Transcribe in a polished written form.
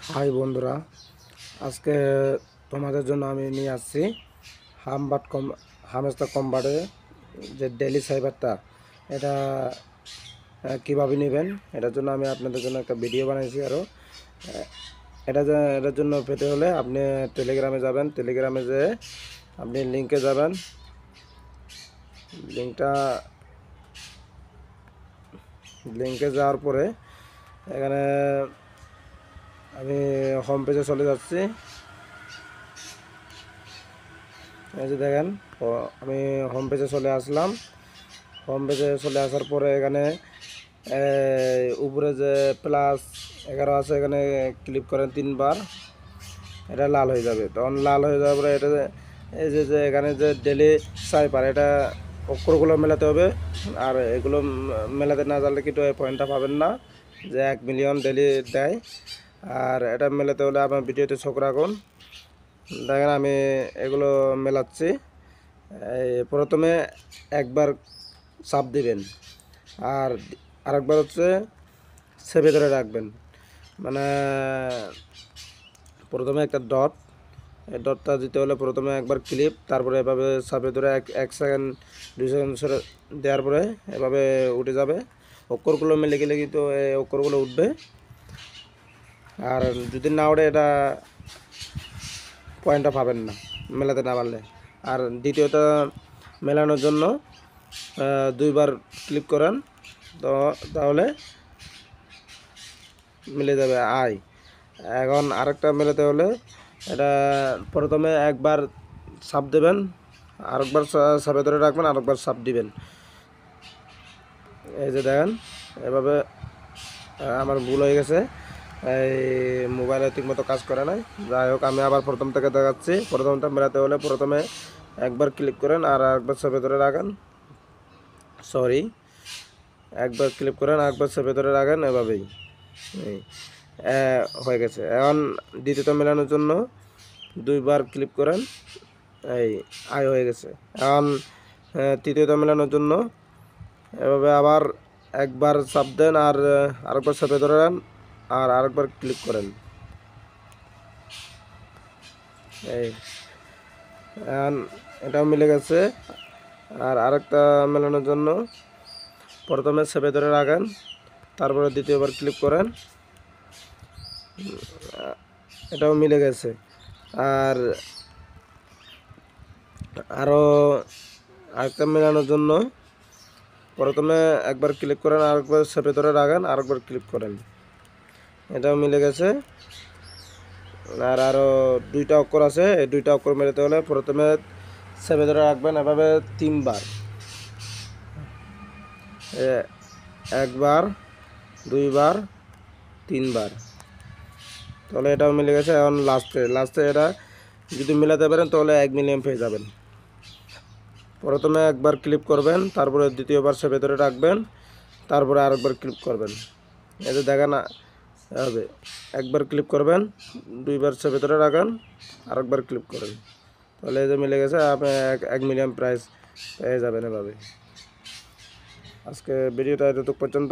High বন্ধুরা, আজকে তোমাদের জন্য আমি নিয়ে আসছি হামস্টার কম্বাটে যে ডেইলি সাইবারটা এটা কীভাবে নেবেন। এটার জন্য আমি আপনাদের জন্য একটা ভিডিও বানাইছি। আরও এটার জন্য পেতে হলে আপনি টেলিগ্রামে যাবেন। টেলিগ্রামে যেয়ে আপনি লিঙ্কে যাবেন। লিঙ্কে যাওয়ার পরে এখানে আমি হোম পেজে চলে যাচ্ছি। এই যে দেখেন, আমি হোম পেজে চলে আসলাম। হোম পেজে চলে আসার পরে এখানে উপরে যে +11 আছে, এখানে ক্লিক করেন 3 বার। এটা লাল হয়ে যাবে। তখন লাল হয়ে যাওয়ার পরে এটা এই যে এখানে যে ডেলি সাইপার, এটা অক্ষরগুলো মেলাতে হবে। আর এগুলো মেলাতে না জানলে কিন্তু এই পয়েন্টটা পাবেন না, যে 1 মিলিয়ন ডেলি দেয়। আর এটা মেলাতে হলে আমার ভিডিওতে চোখ রাখুন। দেখেন আমি এগুলো মেলাচ্ছি। প্রথমে একবার চাপ দিবেন, আর আরেকবার হচ্ছে চেপে ধরে রাখবেন। মানে প্রথমে একটা ডট, এই ডটটা দিতে হলে প্রথমে একবার ক্লিপ, তারপরে এভাবে চাপে ধরে 1 সেকেন্ড 2 সেকেন্ড দেওয়ার পরে এভাবে উঠে যাবে। অক্ষরগুলো মেলে গেলে কিন্তু এই অক্ষরগুলো উঠবে। আর যদি না ওঠে এটা পয়েন্টটা পাবেন না, মেলাতে না পারলে। আর দ্বিতীয়ত মেলানোর জন্য 2বার ক্লিক করেন, তো তাহলে মিলে যাবে আই। এখন আরেকটা মেলাতে হলে এটা প্রথমে একবার চাপ দেবেন, আরেকবার চাপে ধরে রাখবেন, আরেকবার চাপ দিবেন। এই যে দেখেন, এভাবে আমার ভুল হয়ে গেছে, এই মোবাইলে ঠিকমতো কাজ করে নাই। যাই হোক, আমি আবার প্রথম থেকে দেখাচ্ছি। প্রথমটা মেলাতে হলে প্রথমে একবার ক্লিক করেন আর একবার চেপে ধরে রাখেন। একবার ক্লিক করেন, একবার চেপে ধরে রাখেন, এভাবেই হয়ে গেছে। এখন দ্বিতীয়ত মেলানোর জন্য 2বার ক্লিক করেন, এই আয় হয়ে গেছে। এখন তৃতীয়ত মেলানোর জন্য এভাবে আবার একবার চাপ দেন, আর আরেকবার চেপে ধরেন, আর আরেকবার ক্লিক করেন। এই এখন এটাও মিলে গেছে। আর আরেকটা মেলানোর জন্য প্রথমে চেপে ধরে রাখেন, তারপরে দ্বিতীয়বার ক্লিক করেন, এটাও মিলে গেছে। আর আরও আরেকটা মেলানোর জন্য প্রথমে একবার ক্লিক করেন, আরেকবার চেপে ধরে রাখেন, আরেকবার ক্লিক করেন, এটাও মিলে গেছে। আর আরও 2টা অক্ষর আছে, এই 2টা অক্ষর মেলাতে হলে প্রথমে চেপে ধরে রাখবেন এভাবে 3বার, 1বার 2বার 3বার, তাহলে এটাও মিলে গেছে। এখন লাস্টে এটা যদি মেলাতে পারেন তাহলে 1 মিলিয়ন পেয়ে যাবেন। প্রথমে একবার ক্লিক করবেন, তারপরে দ্বিতীয়বার চেপে ধরে রাখবেন, তারপরে আরেকবার ক্লিক করবেন। এতে দেখেন হবে, একবার ক্লিক করবেন, 2বার চেপে ধরে রাখেন, আরেকবার ক্লিক করেন, তাহলে এই যে মিলে গেছে। আপনি 1 মিলিয়ন প্রাইস পেয়ে যাবেন এভাবে। আজকে ভিডিওটা এতটুকু পর্যন্ত।